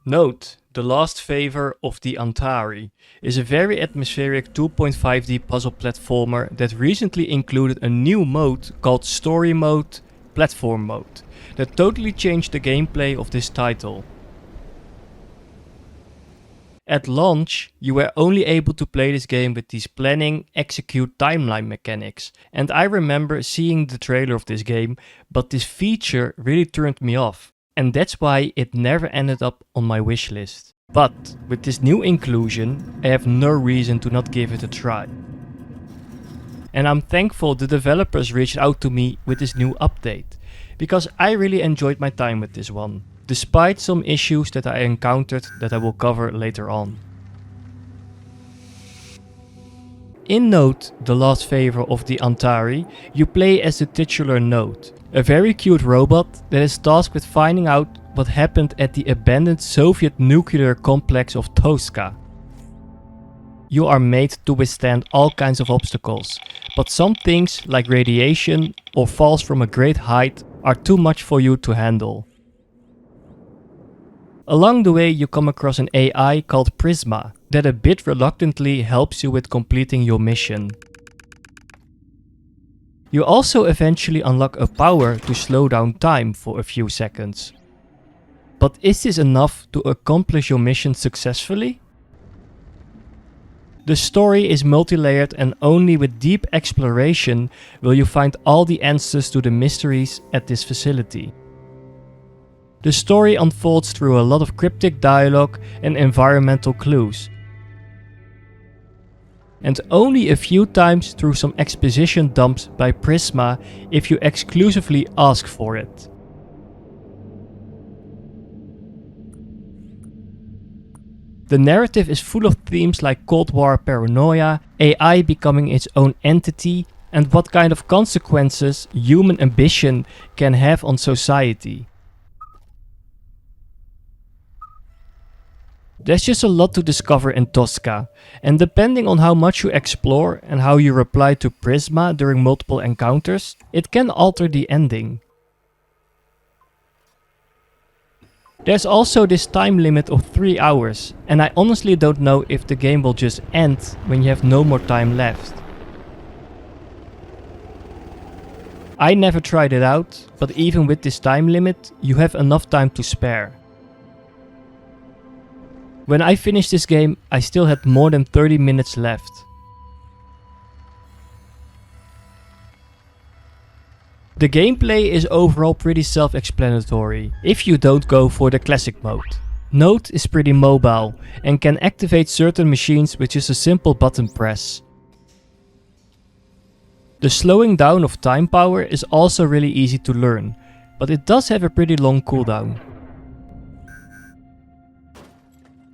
Note: The Last Favor of the Antarii is a very atmospheric 2.5D puzzle platformer that recently included a new mode called Story Mode, Platform Mode, that totally changed the gameplay of this title. At launch, you were only able to play this game with these planning, execute timeline mechanics, and I remember seeing the trailer of this game, but this feature really turned me off, and that's why it never ended up on my wishlist. But with this new inclusion, I have no reason to not give it a try. And I'm thankful the developers reached out to me with this new update, because I really enjoyed my time with this one, despite some issues that I encountered that I will cover later on. In Note: The Last Favor of the Antarii, you play as the titular Note, a very cute robot that is tasked with finding out what happened at the abandoned Soviet nuclear complex of Tosca. You are made to withstand all kinds of obstacles, but some things like radiation or falls from a great height are too much for you to handle. Along the way you come across an AI called Prisma that a bit reluctantly helps you with completing your mission. You also eventually unlock a power to slow down time for a few seconds. But is this enough to accomplish your mission successfully? The story is multi-layered, and only with deep exploration will you find all the answers to the mysteries at this facility. The story unfolds through a lot of cryptic dialogue and environmental clues, and only a few times through some exposition dumps by Prisma if you exclusively ask for it. The narrative is full of themes like Cold War paranoia, AI becoming its own entity, and what kind of consequences human ambition can have on society. There's just a lot to discover in Tosca, and depending on how much you explore and how you reply to Prisma during multiple encounters, it can alter the ending. There's also this time limit of 3 hours, and I honestly don't know if the game will just end when you have no more time left. I never tried it out, but even with this time limit, you have enough time to spare. When I finished this game, I still had more than 30 minutes left. The gameplay is overall pretty self-explanatory, if you don't go for the classic mode. Note is pretty mobile and can activate certain machines with just a simple button press. The slowing down of time power is also really easy to learn, but it does have a pretty long cooldown.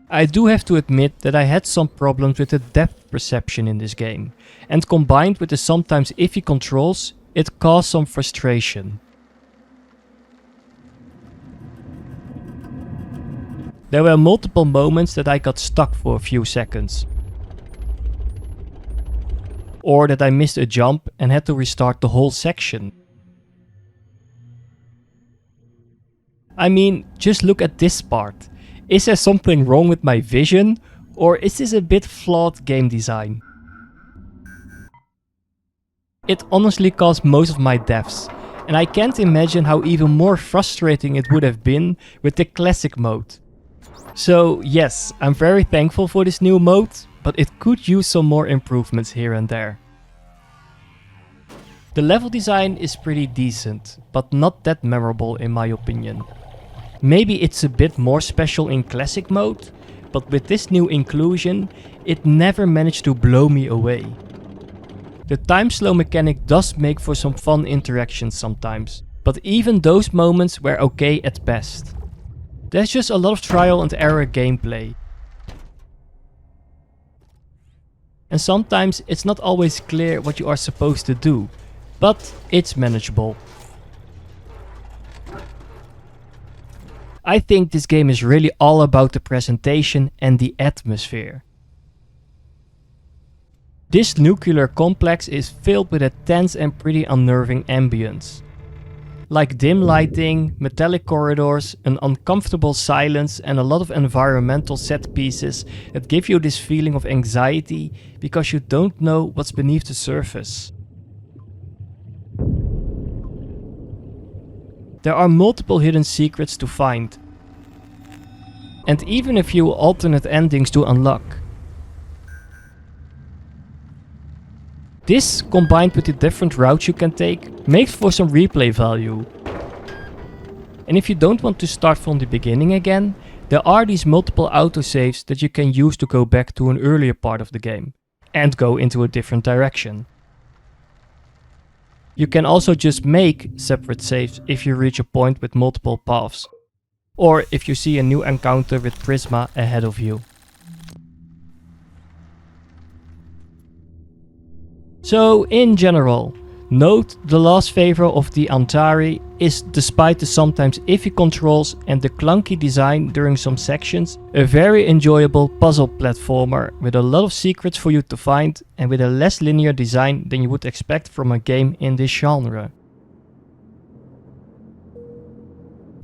I do have to admit that I had some problems with the depth perception in this game, and combined with the sometimes iffy controls, it caused some frustration. There were multiple moments that I got stuck for a few seconds, or that I missed a jump and had to restart the whole section. I mean, just look at this part. Is there something wrong with my vision, or is this a bit flawed game design? It honestly caused most of my deaths, and I can't imagine how even more frustrating it would have been with the classic mode. So yes, I'm very thankful for this new mode, but it could use some more improvements here and there. The level design is pretty decent, but not that memorable in my opinion. Maybe it's a bit more special in classic mode, but with this new inclusion, it never managed to blow me away. The time slow mechanic does make for some fun interactions sometimes, but even those moments were okay at best. There's just a lot of trial and error gameplay. And sometimes it's not always clear what you are supposed to do, but it's manageable. I think this game is really all about the presentation and the atmosphere. This nuclear complex is filled with a tense and pretty unnerving ambience. like dim lighting, metallic corridors, an uncomfortable silence, and a lot of environmental set pieces that give you this feeling of anxiety because you don't know what's beneath the surface. There are multiple hidden secrets to find, and even a few alternate endings to unlock. This, combined with the different routes you can take, makes for some replay value. And if you don't want to start from the beginning again, there are these multiple autosaves that you can use to go back to an earlier part of the game, and go into a different direction. You can also just make separate saves if you reach a point with multiple paths, or if you see a new encounter with Prisma ahead of you. So in general, note the last favor of the Antarii is, despite the sometimes iffy controls and the clunky design during some sections, a very enjoyable puzzle platformer with a lot of secrets for you to find and with a less linear design than you would expect from a game in this genre.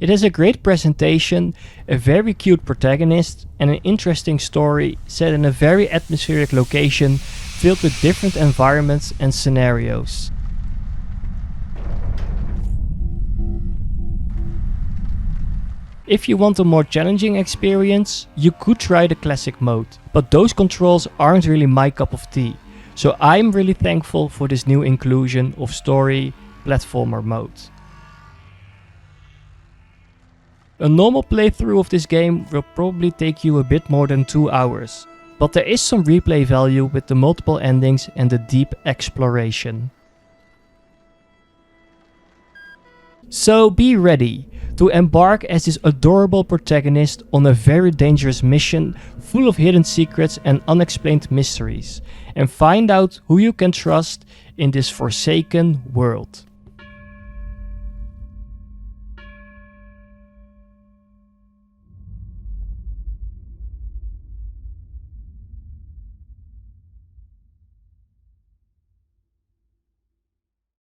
It has a great presentation, a very cute protagonist, and an interesting story set in a very atmospheric location filled with different environments and scenarios. If you want a more challenging experience, you could try the classic mode, but those controls aren't really my cup of tea, so I'm really thankful for this new inclusion of story platformer mode. A normal playthrough of this game will probably take you a bit more than 2 hours, but there is some replay value with the multiple endings and the deep exploration. So be ready to embark as this adorable protagonist on a very dangerous mission full of hidden secrets and unexplained mysteries, and find out who you can trust in this forsaken world.